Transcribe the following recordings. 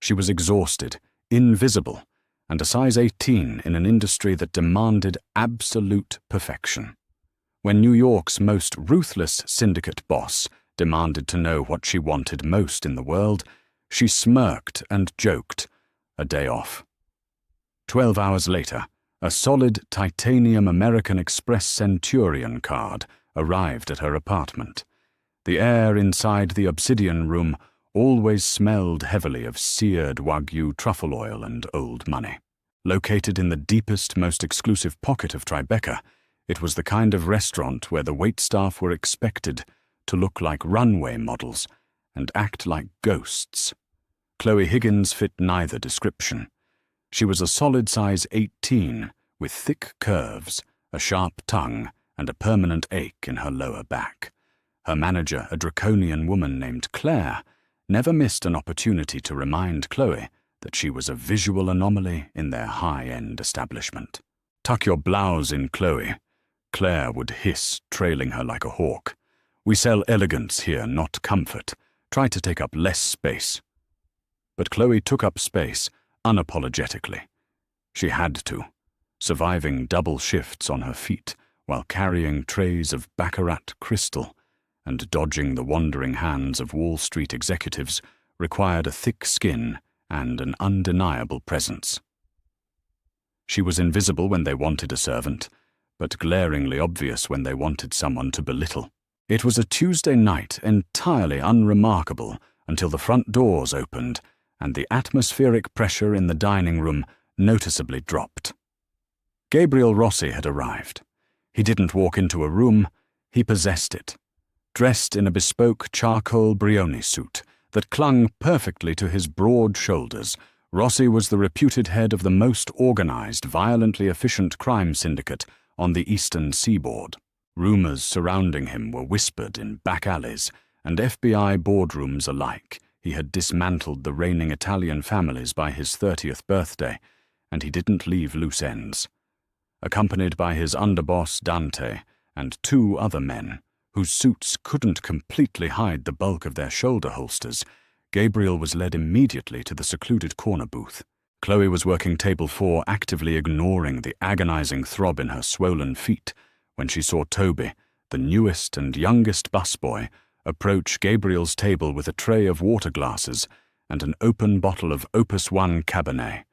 She was exhausted, invisible, and a size 18 in an industry that demanded absolute perfection. When New York's most ruthless syndicate boss demanded to know what she wanted most in the world, she smirked and joked, a day off. 12 hours later, a solid titanium American Express Centurion card arrived at her apartment. The air inside the obsidian room always smelled heavily of seared Wagyu truffle oil and old money. Located in the deepest, most exclusive pocket of Tribeca, it was the kind of restaurant where the waitstaff were expected to look like runway models and act like ghosts. Chloe Higgins fit neither description. She was a solid size 18 with thick curves, a sharp tongue, and a permanent ache in her lower back. Her manager, a draconian woman named Claire, never missed an opportunity to remind Chloe that she was a visual anomaly in their high-end establishment. "Tuck your blouse in, Chloe," Claire would hiss, trailing her like a hawk. "We sell elegance here, not comfort. Try to take up less space." But Chloe took up space unapologetically. She had to, surviving double shifts on her feet while carrying trays of baccarat crystal and dodging the wandering hands of Wall Street executives required a thick skin and an undeniable presence. She was invisible when they wanted a servant, but glaringly obvious when they wanted someone to belittle. It was a Tuesday night entirely unremarkable until the front doors opened and the atmospheric pressure in the dining room noticeably dropped. Gabriel Rossi had arrived. He didn't walk into a room, he possessed it. Dressed in a bespoke charcoal Brioni suit that clung perfectly to his broad shoulders, Rossi was the reputed head of the most organized, violently efficient crime syndicate on the eastern seaboard. Rumors surrounding him were whispered in back alleys and FBI boardrooms alike. He had dismantled the reigning Italian families by his 30th birthday, and he didn't leave loose ends. Accompanied by his underboss Dante and 2 other men, whose suits couldn't completely hide the bulk of their shoulder holsters, Gabriel was led immediately to the secluded corner booth. Chloe was working table 4, actively ignoring the agonizing throb in her swollen feet when she saw Toby, the newest and youngest busboy, approach Gabriel's table with a tray of water glasses and an open bottle of Opus 1 Cabernet.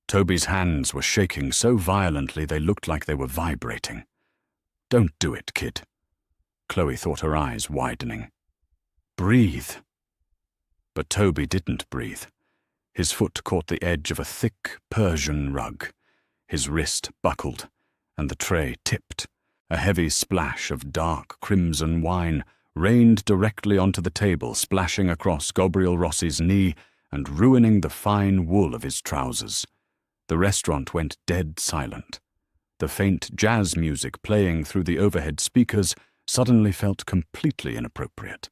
Toby's hands were shaking so violently they looked like they were vibrating. "Don't do it, kid." Chloe thought, her eyes widening. "Breathe." But Toby didn't breathe. His foot caught the edge of a thick Persian rug. His wrist buckled, and the tray tipped. A heavy splash of dark crimson wine rained directly onto the table, splashing across Gabriel Rossi's knee and ruining the fine wool of his trousers. The restaurant went dead silent. The faint jazz music playing through the overhead speakers suddenly felt completely inappropriate.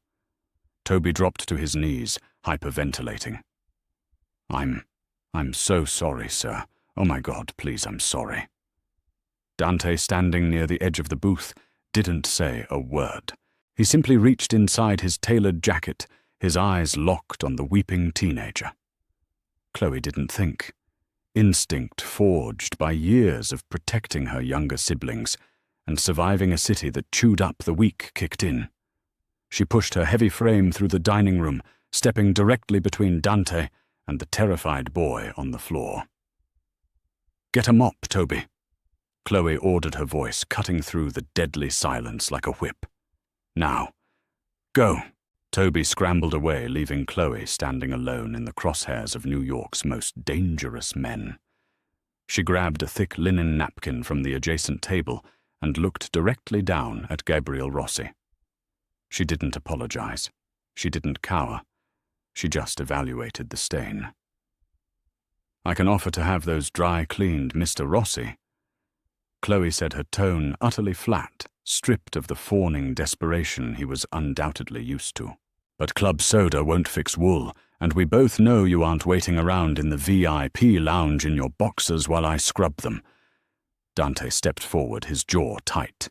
Toby dropped to his knees, hyperventilating. I'm so sorry, sir. Oh my God, please, I'm sorry." Dante, standing near the edge of the booth, didn't say a word. He simply reached inside his tailored jacket, his eyes locked on the weeping teenager. Chloe didn't think. Instinct forged by years of protecting her younger siblings and surviving a city that chewed up the weak kicked in. She pushed her heavy frame through the dining room, stepping directly between Dante and the terrified boy on the floor. "Get a mop, Toby," Chloe ordered, her voice cutting through the deadly silence like a whip. "Now, go." Toby scrambled away, leaving Chloe standing alone in the crosshairs of New York's most dangerous men. She grabbed a thick linen napkin from the adjacent table and looked directly down at Gabriel Rossi. She didn't apologize. She didn't cower. She just evaluated the stain. "I can offer to have those dry cleaned, Mr. Rossi," Chloe said, her tone utterly flat, stripped of the fawning desperation he was undoubtedly used to. "But club soda won't fix wool, and we both know you aren't waiting around in the VIP lounge in your boxers while I scrub them." Dante stepped forward, his jaw tight.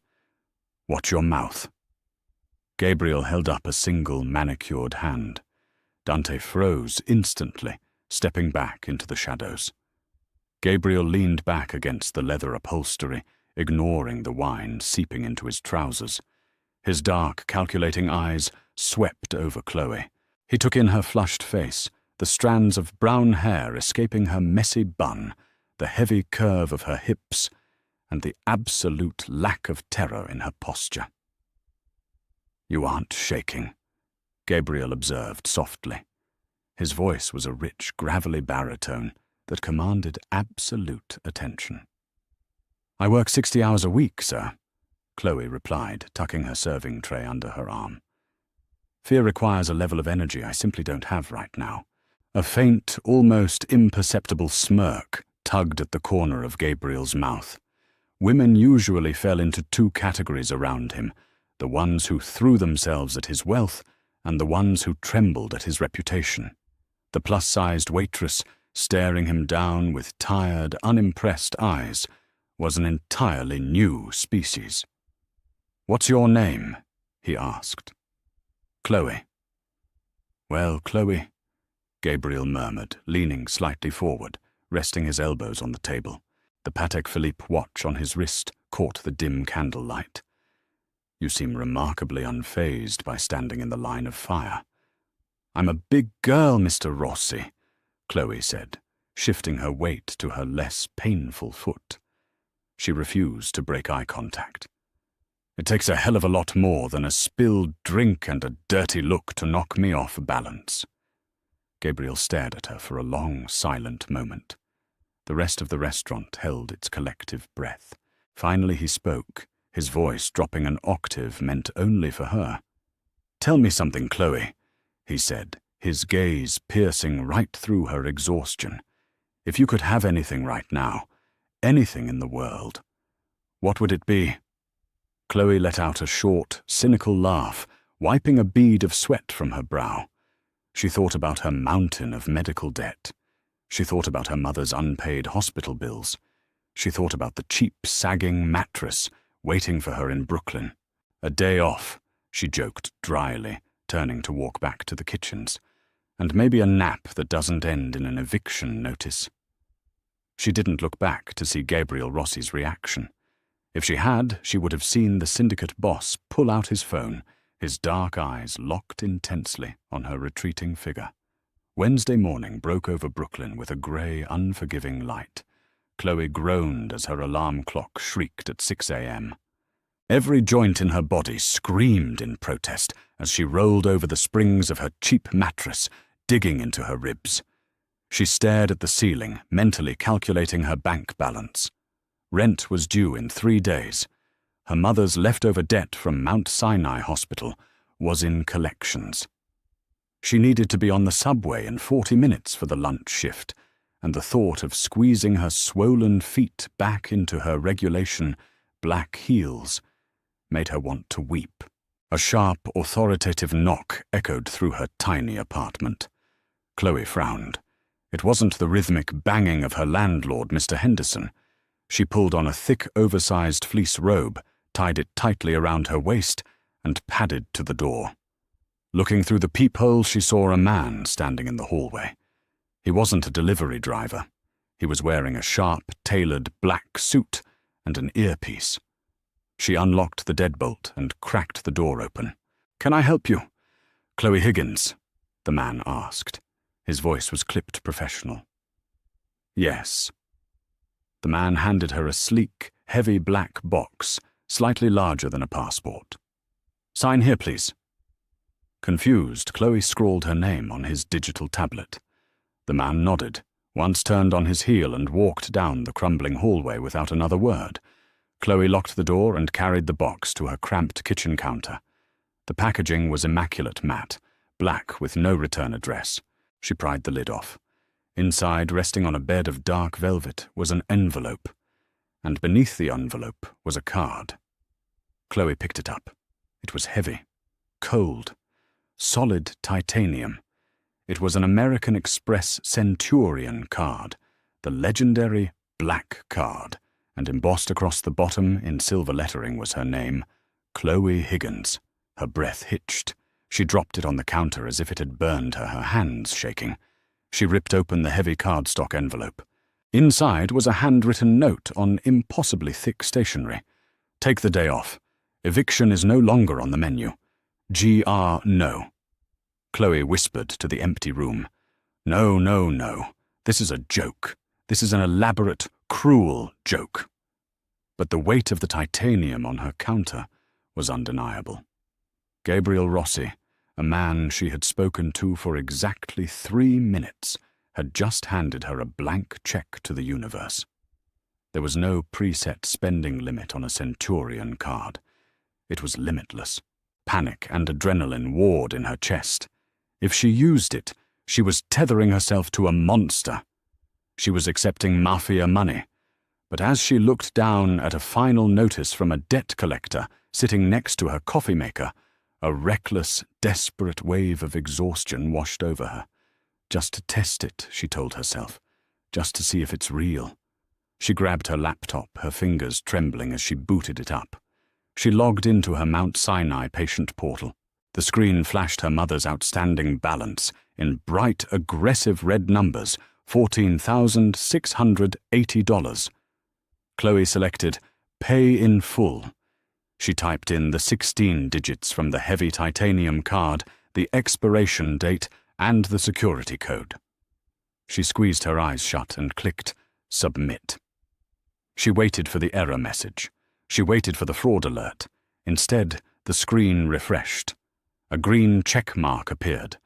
"Watch your mouth." Gabriel held up a single manicured hand. Dante froze instantly, stepping back into the shadows. Gabriel leaned back against the leather upholstery, ignoring the wine seeping into his trousers. His dark, calculating eyes swept over Chloe. He took in her flushed face, the strands of brown hair escaping her messy bun, the heavy curve of her hips, and the absolute lack of terror in her posture. "You aren't shaking," Gabriel observed softly. His voice was a rich, gravelly baritone that commanded absolute attention. "I work 60 hours a week, sir," Chloe replied, tucking her serving tray under her arm. "Fear requires a level of energy I simply don't have right now." A faint, almost imperceptible smirk tugged at the corner of Gabriel's mouth. Women usually fell into two categories around him, the ones who threw themselves at his wealth and the ones who trembled at his reputation. The plus-sized waitress, staring him down with tired, unimpressed eyes, was an entirely new species. "What's your name?" he asked. "Chloe." "Well, Chloe," Gabriel murmured, leaning slightly forward, resting his elbows on the table. The Patek Philippe watch on his wrist caught the dim candlelight. "You seem remarkably unfazed by standing in the line of fire." "I'm a big girl, Mr. Rossi," Chloe said, shifting her weight to her less painful foot. She refused to break eye contact. "It takes a hell of a lot more than a spilled drink and a dirty look to knock me off balance." Gabriel stared at her for a long, silent moment. The rest of the restaurant held its collective breath. Finally he spoke, his voice dropping an octave meant only for her. "Tell me something, Chloe," he said, his gaze piercing right through her exhaustion. "If you could have anything right now, anything in the world, what would it be?" Chloe let out a short, cynical laugh, wiping a bead of sweat from her brow. She thought about her mountain of medical debt. She thought about her mother's unpaid hospital bills. She thought about the cheap, sagging mattress waiting for her in Brooklyn. "A day off," she joked dryly, turning to walk back to the kitchens. "And maybe a nap that doesn't end in an eviction notice." She didn't look back to see Gabriel Rossi's reaction. If she had, she would have seen the syndicate boss pull out his phone, his dark eyes locked intensely on her retreating figure. Wednesday morning broke over Brooklyn with a grey, unforgiving light. Chloe groaned as her alarm clock shrieked at 6 a.m. Every joint in her body screamed in protest as she rolled over the springs of her cheap mattress, digging into her ribs. She stared at the ceiling, mentally calculating her bank balance. Rent was due in 3 days. Her mother's leftover debt from Mount Sinai Hospital was in collections. She needed to be on the subway in 40 minutes for the lunch shift, and the thought of squeezing her swollen feet back into her regulation black heels made her want to weep. A sharp, authoritative knock echoed through her tiny apartment. Chloe frowned. It wasn't the rhythmic banging of her landlord, Mr. Henderson. She pulled on a thick, oversized fleece robe, tied it tightly around her waist, and padded to the door. Looking through the peephole, she saw a man standing in the hallway. He wasn't a delivery driver. He was wearing a sharp, tailored black suit and an earpiece. She unlocked the deadbolt and cracked the door open. "Can I help you?" "Chloe Higgins?" the man asked. His voice was clipped professional. "Yes." The man handed her a sleek, heavy black box, slightly larger than a passport. "Sign here, please." Confused, Chloe scrawled her name on his digital tablet. The man nodded, once turned on his heel and walked down the crumbling hallway without another word. Chloe locked the door and carried the box to her cramped kitchen counter. The packaging was immaculate matte, black with no return address. She pried the lid off. Inside, resting on a bed of dark velvet, was an envelope, and beneath the envelope was a card. Chloe picked it up. It was heavy, cold, solid titanium. It was an American Express Centurion card, the legendary black card, and embossed across the bottom in silver lettering was her name, Chloe Higgins. Her breath hitched. She dropped it on the counter as if it had burned her, her hands shaking. She ripped open the heavy cardstock envelope. Inside was a handwritten note on impossibly thick stationery. "Take the day off. Eviction is no longer on the menu. Gr. No." Chloe whispered to the empty room. "No, no, no. This is a joke. This is an elaborate, cruel joke." But the weight of the titanium on her counter was undeniable. Gabriel Rossi, a man she had spoken to for exactly 3 minutes, had just handed her a blank check to the universe. There was no preset spending limit on a Centurion card. It was limitless. Panic and adrenaline warred in her chest. If she used it, she was tethering herself to a monster. She was accepting Mafia money. But as she looked down at a final notice from a debt collector sitting next to her coffee maker, a reckless, desperate wave of exhaustion washed over her. Just to test it, she told herself. Just to see if it's real. She grabbed her laptop, her fingers trembling as she booted it up. She logged into her Mount Sinai patient portal. The screen flashed her mother's outstanding balance in bright, aggressive red numbers, $14,680. Chloe selected Pay in Full. She typed in the 16 digits from the heavy titanium card, the expiration date, and the security code. She squeezed her eyes shut and clicked Submit. She waited for the error message. She waited for the fraud alert. Instead, the screen refreshed. A green check mark appeared.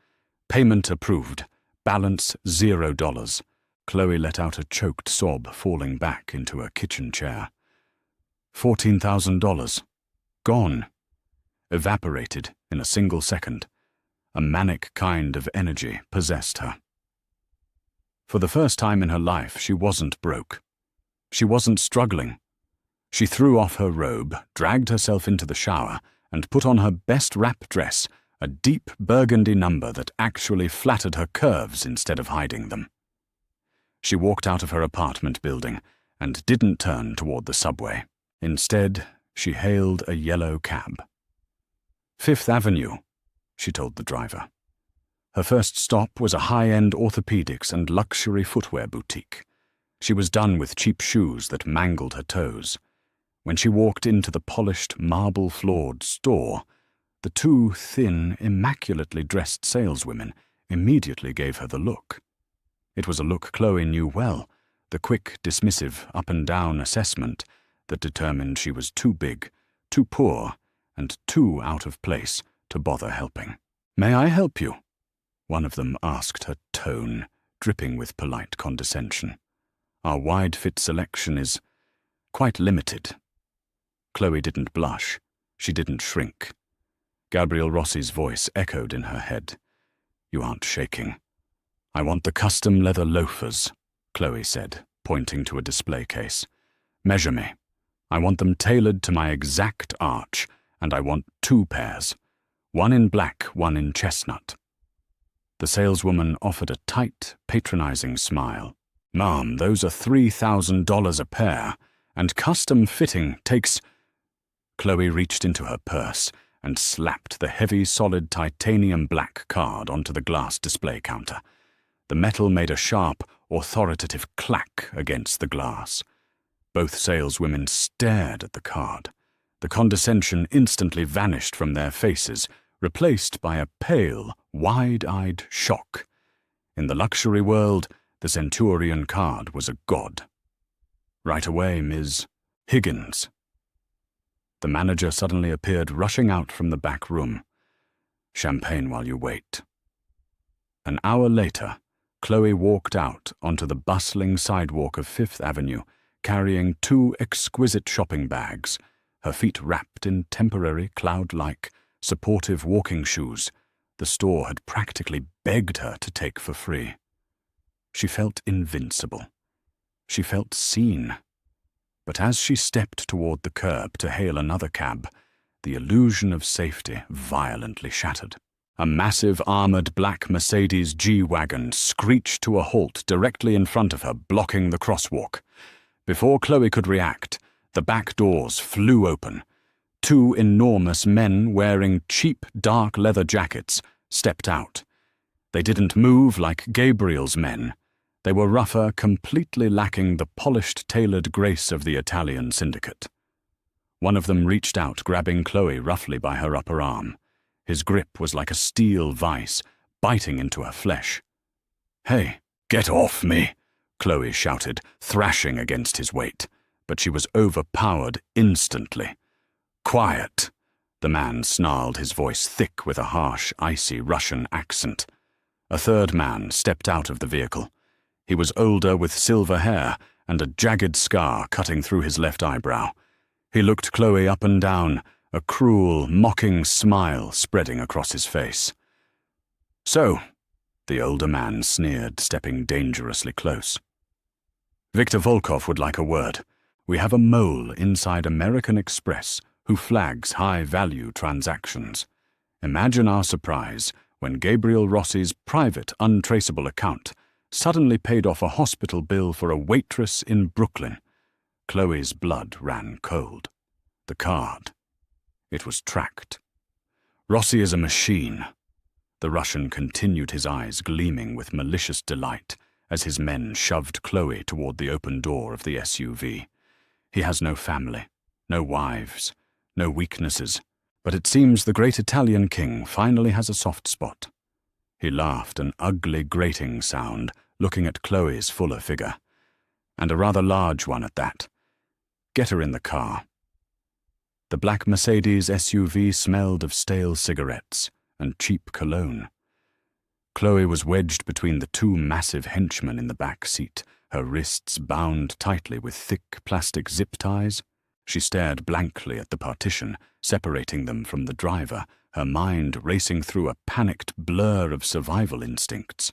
Payment approved. Balance $0. Chloe let out a choked sob, falling back into her kitchen chair. $14,000. Gone. Evaporated in a single second. A manic kind of energy possessed her. For the first time in her life, she wasn't broke. She wasn't struggling. She threw off her robe, dragged herself into the shower, and put on her best wrap dress, a deep burgundy number that actually flattered her curves instead of hiding them. She walked out of her apartment building and didn't turn toward the subway. Instead, she hailed a yellow cab. "Fifth Avenue," she told the driver. Her first stop was a high-end orthopedics and luxury footwear boutique. She was done with cheap shoes that mangled her toes. When she walked into the polished, marble-floored store, the two thin, immaculately dressed saleswomen immediately gave her the look. It was a look Chloe knew well, the quick, dismissive, up-and-down assessment that determined she was too big, too poor, and too out of place to bother helping. "May I help you?" one of them asked, her tone dripping with polite condescension. "Our wide-fit selection is quite limited." Chloe didn't blush. She didn't shrink. Gabriel Rossi's voice echoed in her head. "You aren't shaking." "I want the custom leather loafers," Chloe said, pointing to a display case. "Measure me. I want them tailored to my exact arch, and I want 2 pairs. One in black, one in chestnut." The saleswoman offered a tight, patronizing smile. "Ma'am, those are $3,000 a pair, and custom fitting takes—" Chloe reached into her purse and slapped the heavy, solid titanium black card onto the glass display counter. The metal made a sharp, authoritative clack against the glass. Both saleswomen stared at the card. The condescension instantly vanished from their faces, replaced by a pale, wide-eyed shock. In the luxury world, the Centurion card was a god. "Right away, Ms. Higgins." The manager suddenly appeared, rushing out from the back room. "Champagne while you wait." An hour later, Chloe walked out onto the bustling sidewalk of Fifth Avenue, carrying 2 exquisite shopping bags, her feet wrapped in temporary, cloud-like, supportive walking shoes the store had practically begged her to take for free. She felt invincible. She felt seen. But as she stepped toward the curb to hail another cab, the illusion of safety violently shattered. A massive armored black Mercedes G-Wagon screeched to a halt directly in front of her, blocking the crosswalk. Before Chloe could react, the back doors flew open. 2 enormous men wearing cheap dark leather jackets stepped out. They didn't move like Gabriel's men. They were rougher, completely lacking the polished, tailored grace of the Italian syndicate. One of them reached out, grabbing Chloe roughly by her upper arm. His grip was like a steel vice, biting into her flesh. "Hey, get off me!" Chloe shouted, thrashing against his weight, but she was overpowered instantly. "Quiet!" The man snarled, his voice thick with a harsh, icy Russian accent. A third man stepped out of the vehicle. He was older, with silver hair and a jagged scar cutting through his left eyebrow. He looked Chloe up and down, a cruel, mocking smile spreading across his face. "So," the older man sneered, stepping dangerously close. "Victor Volkov would like a word. We have a mole inside American Express who flags high-value transactions. Imagine our surprise when Gabriel Rossi's private, untraceable account suddenly paid off a hospital bill for a waitress in Brooklyn." Chloe's blood ran cold. The card. It was tracked. "Rossi is a machine." The Russian continued, his eyes gleaming with malicious delight as his men shoved Chloe toward the open door of the SUV. "He has no family, no wives, no weaknesses, but it seems the great Italian king finally has a soft spot." He laughed, an ugly, grating sound, looking at Chloe's fuller figure. "And a rather large one at that. Get her in the car." The black Mercedes SUV smelled of stale cigarettes and cheap cologne. Chloe was wedged between the two massive henchmen in the back seat, her wrists bound tightly with thick plastic zip ties. She stared blankly at the partition, separating them from the driver, her mind racing through a panicked blur of survival instincts.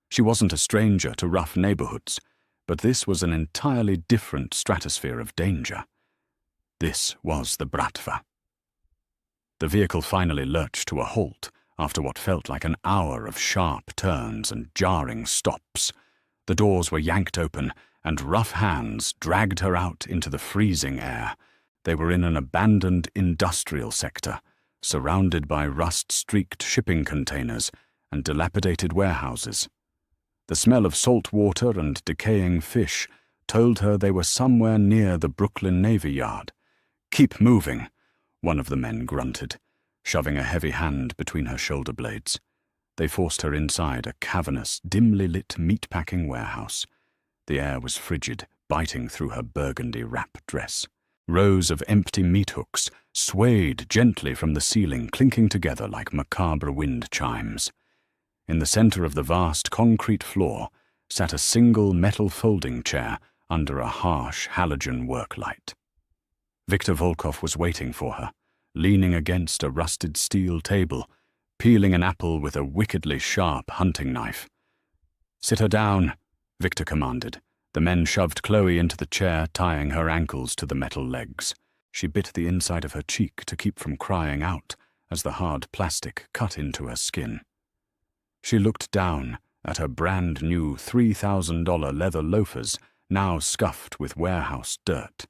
She wasn't a stranger to rough neighborhoods, but this was an entirely different stratosphere of danger. This was the Bratva. The vehicle finally lurched to a halt after what felt like an hour of sharp turns and jarring stops. The doors were yanked open, and rough hands dragged her out into the freezing air. They were in an abandoned industrial sector, surrounded by rust-streaked shipping containers and dilapidated warehouses. The smell of salt water and decaying fish told her they were somewhere near the Brooklyn Navy Yard. "Keep moving," one of the men grunted, shoving a heavy hand between her shoulder blades. They forced her inside a cavernous, dimly lit meatpacking warehouse. The air was frigid, biting through her burgundy wrap dress. Rows of empty meat hooks swayed gently from the ceiling, clinking together like macabre wind chimes. In the center of the vast concrete floor sat a single metal folding chair under a harsh halogen work light. Victor Volkov was waiting for her, leaning against a rusted steel table, peeling an apple with a wickedly sharp hunting knife. "Sit her down," Victor commanded. The men shoved Chloe into the chair, tying her ankles to the metal legs. She bit the inside of her cheek to keep from crying out as the hard plastic cut into her skin. She looked down at her brand-new $3,000 leather loafers, now scuffed with warehouse dirt.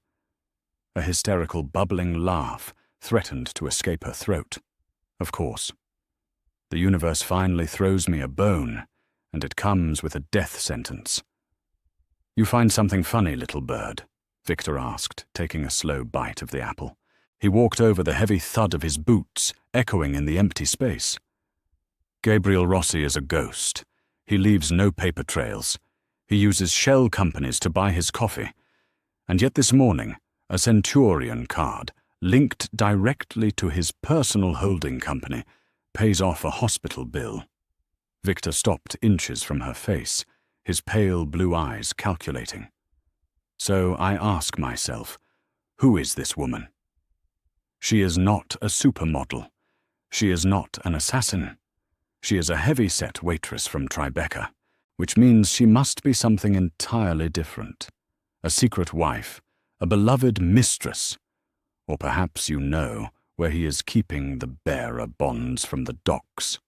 A hysterical, bubbling laugh threatened to escape her throat. "Of course. The universe finally throws me a bone, and it comes with a death sentence." "You find something funny, little bird?" Victor asked, taking a slow bite of the apple. He walked over, the heavy thud of his boots echoing in the empty space. "Gabriel Rossi is a ghost. He leaves no paper trails. He uses shell companies to buy his coffee. And yet this morning, a Centurion card, linked directly to his personal holding company, pays off a hospital bill." Victor stopped inches from her face, his pale blue eyes calculating. "So I ask myself, who is this woman? She is not a supermodel. She is not an assassin. She is a heavy-set waitress from Tribeca, which means she must be something entirely different. A secret wife, a beloved mistress, or perhaps you know where he is keeping the bearer bonds from the docks."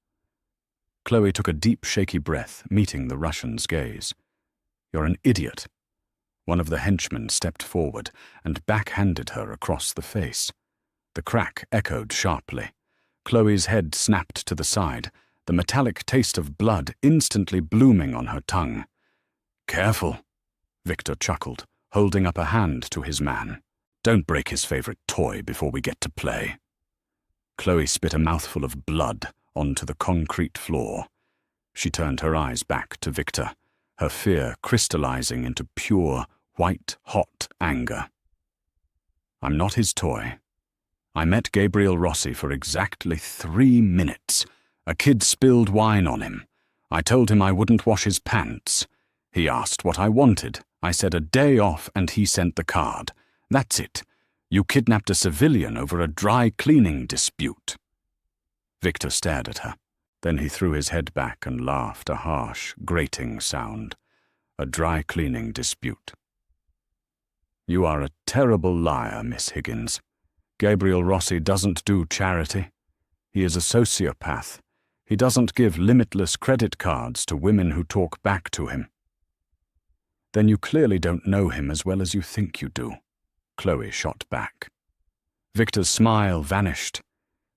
Chloe took a deep, shaky breath, meeting the Russian's gaze. "You're an idiot." One of the henchmen stepped forward and backhanded her across the face. The crack echoed sharply. Chloe's head snapped to the side, the metallic taste of blood instantly blooming on her tongue. "Careful," Victor chuckled, holding up a hand to his man. "Don't break his favorite toy before we get to play." Chloe spit a mouthful of blood onto the concrete floor. She turned her eyes back to Victor, her fear crystallizing into pure, white-hot anger. "I'm not his toy. I met Gabriel Rossi for exactly 3 minutes. A kid spilled wine on him. I told him I wouldn't wash his pants. He asked what I wanted. I said a day off and he sent the card. That's it. You kidnapped a civilian over a dry cleaning dispute." Victor stared at her. Then he threw his head back and laughed a harsh, grating sound. "A dry cleaning dispute." "You are a terrible liar, Miss Higgins. Gabriel Rossi doesn't do charity. He is a sociopath. He doesn't give limitless credit cards to women who talk back to him." "Then you clearly don't know him as well as you think you do," Chloe shot back. Victor's smile vanished.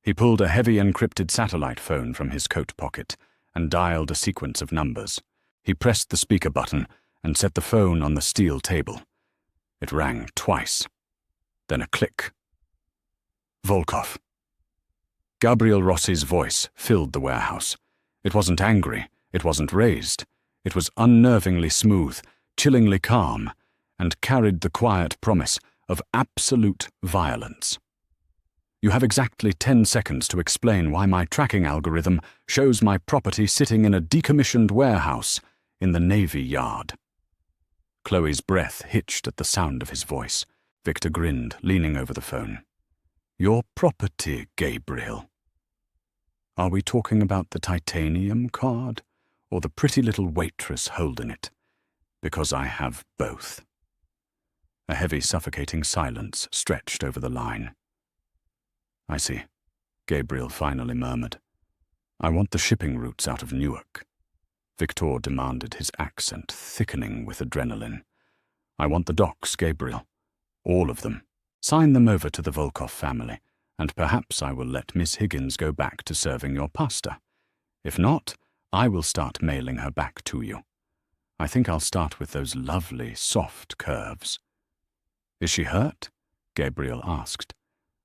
He pulled a heavy encrypted satellite phone from his coat pocket and dialed a sequence of numbers. He pressed the speaker button and set the phone on the steel table. It rang twice. Then a click. "Volkov." Gabriel Rossi's voice filled the warehouse. It wasn't angry, it wasn't raised. It was unnervingly smooth, chillingly calm, and carried the quiet promise of absolute violence. "You have exactly 10 seconds to explain why my tracking algorithm shows my property sitting in a decommissioned warehouse in the Navy Yard." Chloe's breath hitched at the sound of his voice. Victor grinned, leaning over the phone. "Your property, Gabriel. Are we talking about the titanium card or the pretty little waitress holding it? Because I have both." A heavy, suffocating silence stretched over the line. "I see," Gabriel finally murmured. "I want the shipping routes out of Newark." Victor demanded, his accent thickening with adrenaline. "I want the docks, Gabriel. All of them. Sign them over to the Volkov family, and perhaps I will let Miss Higgins go back to serving your pasta. If not, I will start mailing her back to you. I think I'll start with those lovely, soft curves." "Is she hurt?" Gabriel asked.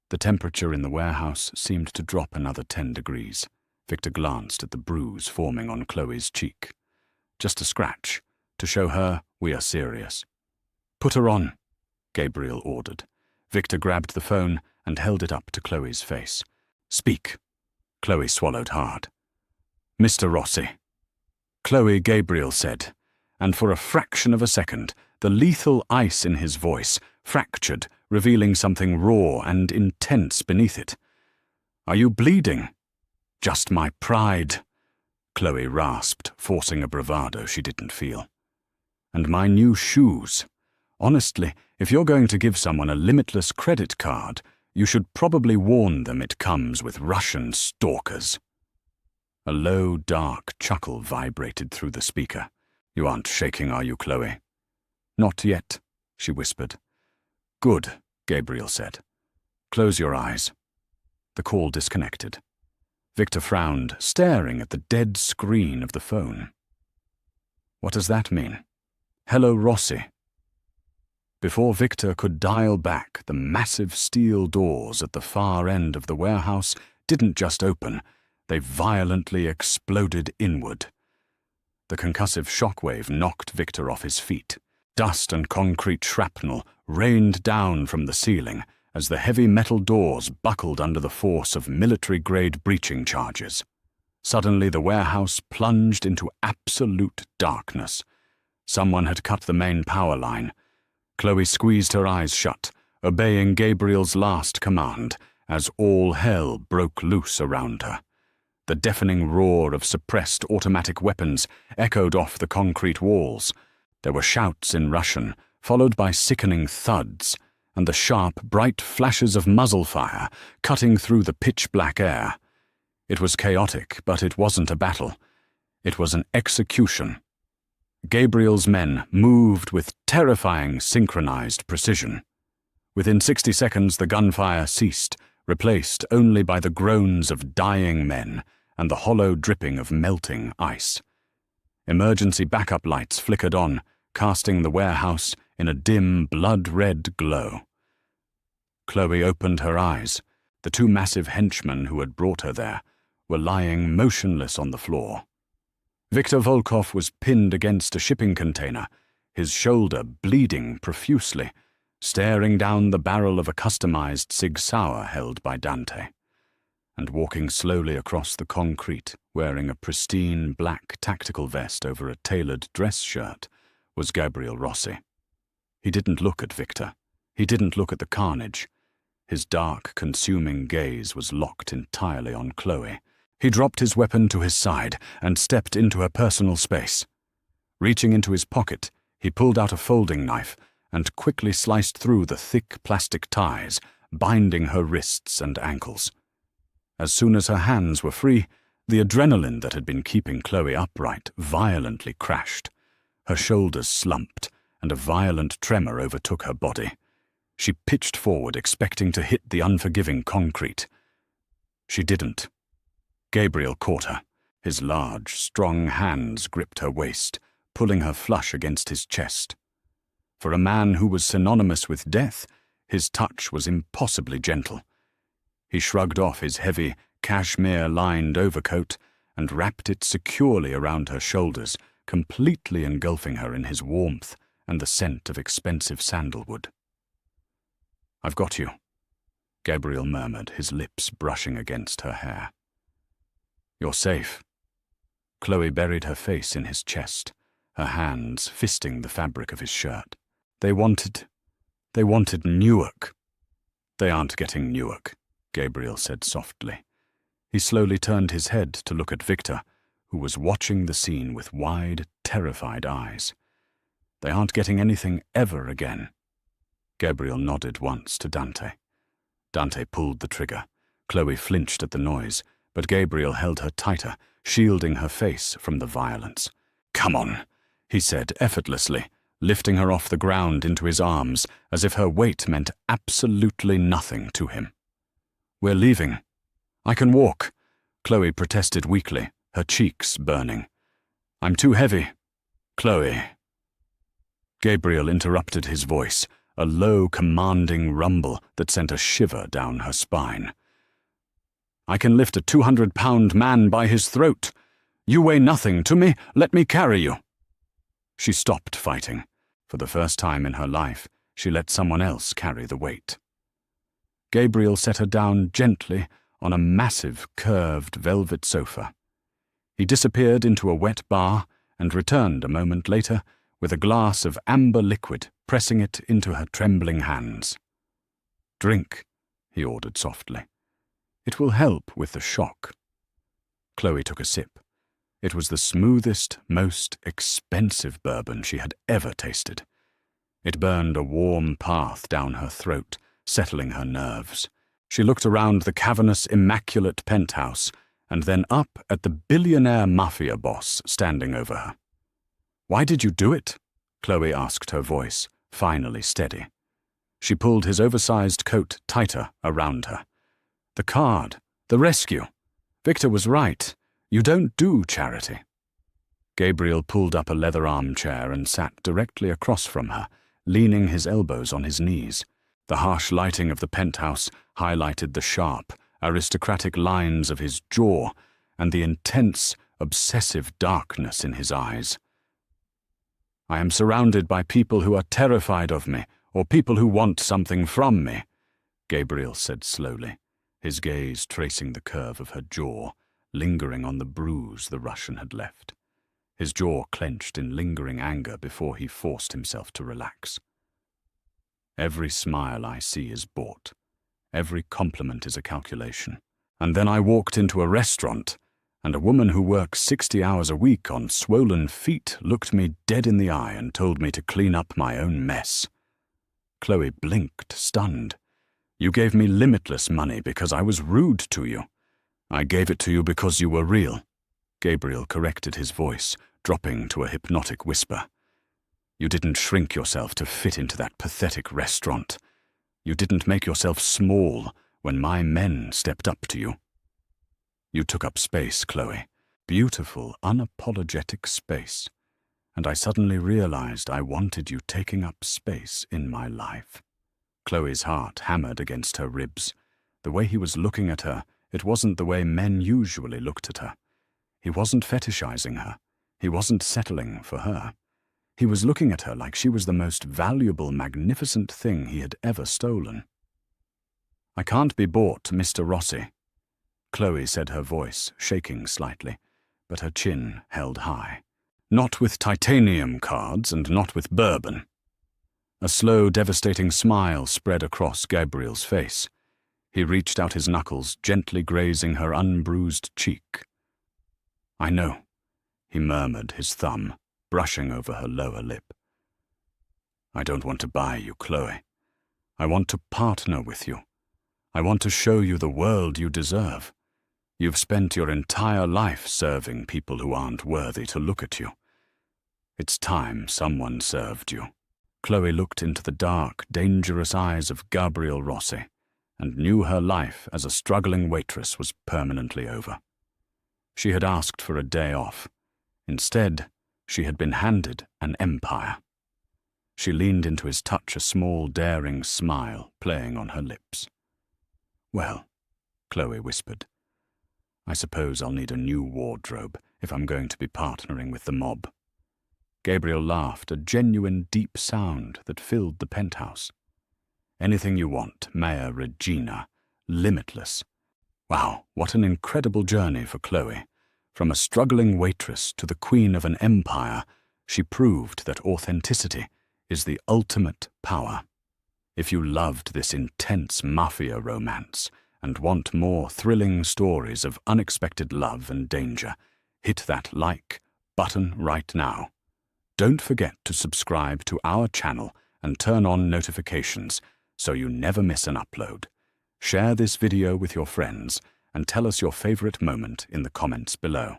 The temperature in the warehouse seemed to drop another 10 degrees. Victor glanced at the bruise forming on Chloe's cheek. "Just a scratch, to show her we are serious." "Put her on," Gabriel ordered. Victor grabbed the phone and held it up to Chloe's face. "Speak." Chloe swallowed hard. "Mr. Rossi." "Chloe," Gabriel said, and for a fraction of a second, the lethal ice in his voice fractured, revealing something raw and intense beneath it. "Are you bleeding?" "Just my pride," Chloe rasped, forcing a bravado she didn't feel. "And my new shoes. Honestly, if you're going to give someone a limitless credit card, you should probably warn them it comes with Russian stalkers." A low, dark chuckle vibrated through the speaker. "You aren't shaking, are you, Chloe?" "Not yet," she whispered. "Good," Gabriel said. "Close your eyes." The call disconnected. Victor frowned, staring at the dead screen of the phone. "What does that mean?" "Hello, Rossi." Before Victor could dial back, the massive steel doors at the far end of the warehouse didn't just open, they violently exploded inward. The concussive shockwave knocked Victor off his feet. Dust and concrete shrapnel rained down from the ceiling as the heavy metal doors buckled under the force of military-grade breaching charges. Suddenly the warehouse plunged into absolute darkness. Someone had cut the main power line. Chloe squeezed her eyes shut, obeying Gabriel's last command, as all hell broke loose around her. The deafening roar of suppressed automatic weapons echoed off the concrete walls. There were shouts in Russian, followed by sickening thuds, and the sharp, bright flashes of muzzle fire cutting through the pitch-black air. It was chaotic, but it wasn't a battle. It was an execution. Gabriel's men moved with terrifying synchronized precision. Within 60 seconds the gunfire ceased, replaced only by the groans of dying men and the hollow dripping of melting ice. Emergency backup lights flickered on, casting the warehouse in a dim, blood-red glow. Chloe opened her eyes. The two massive henchmen who had brought her there were lying motionless on the floor. Viktor Volkov was pinned against a shipping container, his shoulder bleeding profusely, staring down the barrel of a customized Sig Sauer held by Dante. And walking slowly across the concrete, wearing a pristine black tactical vest over a tailored dress shirt, was Gabriel Rossi. He didn't look at Victor. He didn't look at the carnage. His dark, consuming gaze was locked entirely on Chloe. He dropped his weapon to his side and stepped into her personal space. Reaching into his pocket, he pulled out a folding knife and quickly sliced through the thick plastic ties, binding her wrists and ankles. As soon as her hands were free, the adrenaline that had been keeping Chloe upright violently crashed. Her shoulders slumped, and a violent tremor overtook her body. She pitched forward, expecting to hit the unforgiving concrete. She didn't. Gabriel caught her. His large, strong hands gripped her waist, pulling her flush against his chest. For a man who was synonymous with death, his touch was impossibly gentle. He shrugged off his heavy, cashmere-lined overcoat and wrapped it securely around her shoulders, completely engulfing her in his warmth and the scent of expensive sandalwood. "I've got you," Gabriel murmured, his lips brushing against her hair. "You're safe." Chloe buried her face in his chest, her hands fisting the fabric of his shirt. They wanted Newark." "They aren't getting Newark," Gabriel said softly. He slowly turned his head to look at Victor, who was watching the scene with wide, terrified eyes. "They aren't getting anything ever again." Gabriel nodded once to Dante. Dante pulled the trigger. Chloe flinched at the noise, but Gabriel held her tighter, shielding her face from the violence. "Come on," he said effortlessly, lifting her off the ground into his arms as if her weight meant absolutely nothing to him. "We're leaving." "I can walk," Chloe protested weakly, her cheeks burning. "I'm too heavy." "Chloe." Gabriel interrupted his voice, a low, commanding rumble that sent a shiver down her spine. "I can lift a 200-pound man by his throat. You weigh nothing to me. Let me carry you." She stopped fighting. For the first time in her life, she let someone else carry the weight. Gabriel set her down gently on a massive, curved velvet sofa. He disappeared into a wet bar and returned a moment later with a glass of amber liquid, pressing it into her trembling hands. "Drink," he ordered softly. "It will help with the shock." Chloe took a sip. It was the smoothest, most expensive bourbon she had ever tasted. It burned a warm path down her throat, settling her nerves. She looked around the cavernous, immaculate penthouse and then up at the billionaire Mafia boss standing over her. "Why did you do it?" Chloe asked, her voice finally steady. She pulled his oversized coat tighter around her. "The card, the rescue. Victor was right. You don't do charity." Gabriel pulled up a leather armchair and sat directly across from her, leaning his elbows on his knees. The harsh lighting of the penthouse highlighted the sharp, aristocratic lines of his jaw and the intense, obsessive darkness in his eyes. "I am surrounded by people who are terrified of me, or people who want something from me," Gabriel said slowly, his gaze tracing the curve of her jaw, lingering on the bruise the Russian had left. His jaw clenched in lingering anger before he forced himself to relax. "Every smile I see is bought. Every compliment is a calculation. And then I walked into a restaurant, and a woman who works 60 hours a week on swollen feet looked me dead in the eye and told me to clean up my own mess." Chloe blinked, stunned. "You gave me limitless money because I was rude to you." "I gave it to you because you were real," Gabriel corrected his voice, dropping to a hypnotic whisper. "You didn't shrink yourself to fit into that pathetic restaurant. You didn't make yourself small when my men stepped up to you." You took up space, Chloe. Beautiful, unapologetic space. And I suddenly realized I wanted you taking up space in my life. Chloe's heart hammered against her ribs. The way he was looking at her, it wasn't the way men usually looked at her. He wasn't fetishizing her. He wasn't settling for her. He was looking at her like she was the most valuable, magnificent thing he had ever stolen. "I can't be bought, Mr. Rossi," Chloe said, her voice shaking slightly, but her chin held high. "Not with titanium cards and not with bourbon." A slow, devastating smile spread across Gabriel's face. He reached out his knuckles, gently grazing her unbruised cheek. "I know," he murmured, his thumb brushing over her lower lip. "I don't want to buy you, Chloe. I want to partner with you. I want to show you the world you deserve. You've spent your entire life serving people who aren't worthy to look at you. It's time someone served you." Chloe looked into the dark, dangerous eyes of Gabriel Rossi and knew her life as a struggling waitress was permanently over. She had asked for a day off. Instead, she had been handed an empire. She leaned into his touch, a small, daring smile playing on her lips. "Well," Chloe whispered, "I suppose I'll need a new wardrobe if I'm going to be partnering with the mob." Gabriel laughed, a genuine deep sound that filled the penthouse. "Anything you want, Mayor Regina. Limitless." Wow, what an incredible journey for Chloe. From a struggling waitress to the queen of an empire, she proved that authenticity is the ultimate power. If you loved this intense Mafia romance and want more thrilling stories of unexpected love and danger, hit that like button right now. Don't forget to subscribe to our channel and turn on notifications so you never miss an upload. Share this video with your friends and tell us your favorite moment in the comments below.